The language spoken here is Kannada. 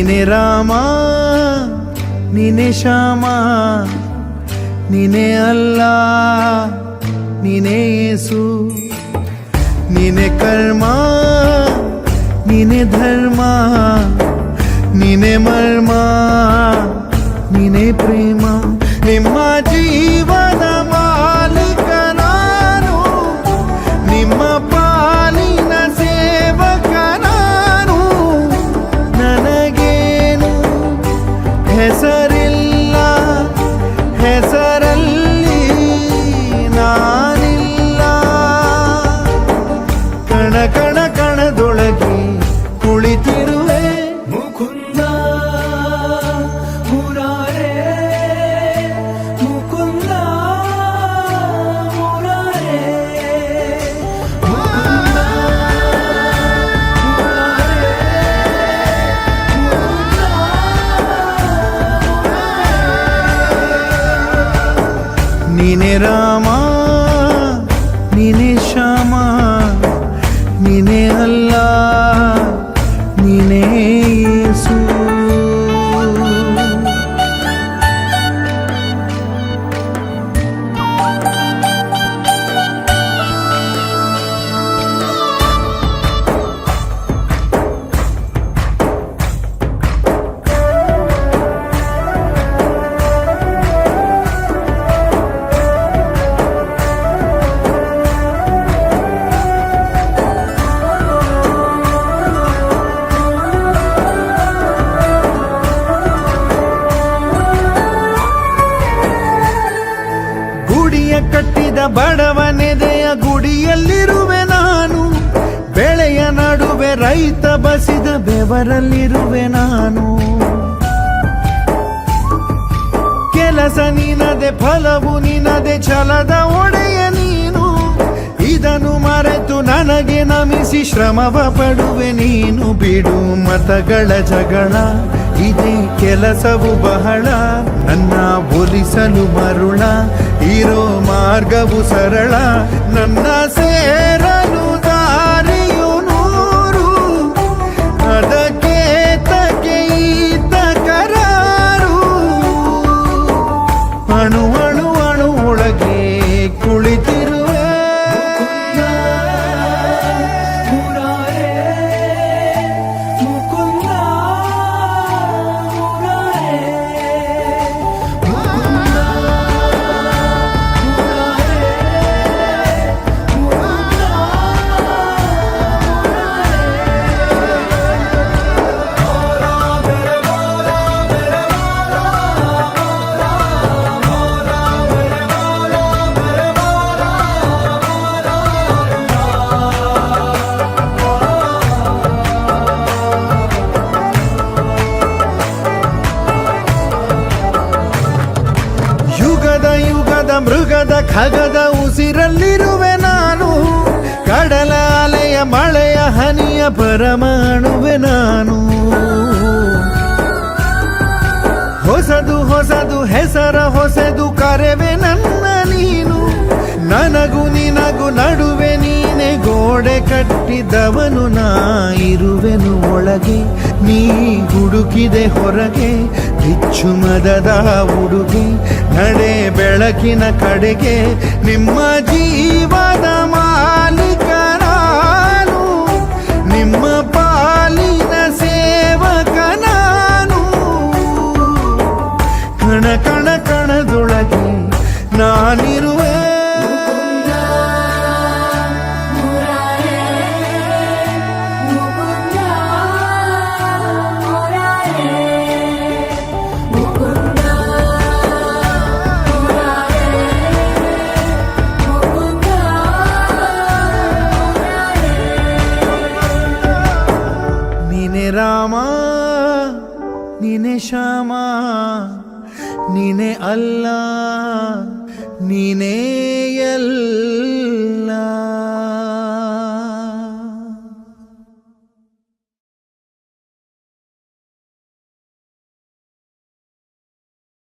ನೀನೆ ರಾಮ ನೀನೆ ಶ್ಯಾಮ ನೀನೆ ಅಲ್ಲ ನೀನೆ ಯೇಸು ನೀನೆ ಕರ್ಮ ನೀನೆ ಧರ್ಮ ನೀನೆ ಮರ್ಮ ನೀನೆ ಪ್ರೇಮ ನಿಮ್ಮ ಜೀವದ ಮಾಲೀಕ ನಾನು ನಿಮ್ಮ ಪಾಲಿನ ಸೇವಕ ನಾನು ನನಗೇನು ಹೆಸರಿಲ್ಲ ಹೆಸರಲ್ಲಿ ನಾನಿಲ್ಲ ಕಣ ಕಣ ಕಣದೊಳಗೆ ಕುಳಿತಿರುವೆ ಮುಕುಂದ ಮುರಾರೇ ಮುಕುಂದ ಮುರಾರೇ ಮುಕುಂದ ಮುರಾರೇ ಮುಕುಂದ ನೀನೆ ರಾಮ ನೀನೆ ಶ್ಯಾಮ ನೀನೆ ಅಲ್ಲ ನೀನೇ ಯೇಸು ಗುಡಿಯ ಕಟ್ಟಿದ ಬಡವನೆದೆಯ ಗುಡಿಯಲ್ಲಿರುವೆ ನಾನು ಬೆಳೆಯ ನಡುವೆ ರೈತ ಬಸಿದ ಬೆವರಲ್ಲಿರುವೆ ನಾನು ಕೆಲಸ ನಿನದೆ ಫಲವು ನಿನದೆ ಛಲದ ಒಡೆಯ ನೀನು ಇದನ್ನು ಮರೆತು ನನಗೆ ನಮಿಸಿ ಶ್ರಮವ ಪಡುವೆ ನೀನು ಬಿಡು ಮತಗಳ ಜಗಳ ಇದೇ ಕೆಲಸವು ಬಹಳ ನನ್ನ ಒಲಿಸಲು ಮರುಳ ಇರೋ ಮಾರ್ಗವು ಸರಳ ನನ್ನ ಸೇರಲು ದಾರಿಯು ನೂರು ಅದಕ್ಕೆ ತಗೆ ಈತ ಕರಾರು ಅಣು ಅಣು ಅಣು ಒಳಗೆ ಕುಳಿತಿರುವೆ ಯುಗದ ಯುಗದ ಮೃಗದ ಖಗದ ಉಸಿರಲ್ಲಿರುವೆ ನಾನು ಕಡಲ ಅಲೆಯ ಮಳೆಯ ಹನಿಯ ಪರಮಾಣುವೆ ನಾನು ಹೊಸದು ಹೊಸದು ಹೆಸರ ಹೊಸದು ಕರೆವೆ ನನ್ನ ನೀನು ನನಗೂ ನಿನಗೂ ನಡುವೆ ನೀನೆ ಗೋಡೆ ಕಟ್ಟಿದವನು ನಾ ಇರುವೆನು ಒಳಗೆ ನೀ ಹುಡುಕಿದೆ ಹೊರಗೆ ಬಿಚ್ಚು ಮದದ ಉಡುಗೆ ನಡೆ ಬೆಳಕಿನ ಕಡೆಗೆ ನಿಮ್ಮ ಜೀವದ ಮಾಲೀಕ ನಾನು ನಿಮ್ಮ ಪಾಲಿನ ಸೇವಕ ನಾನು ಕಣ ಕಣ ಕಣದೊಳಗೆ ನಾನಿರುವೆ ನೀನೆ ರಾಮ ನೀನೆ ಶ್ಯಾಮ ನೀನೆ ಅಲ್ಲ ನೀನೇ ಎಲ್ಲ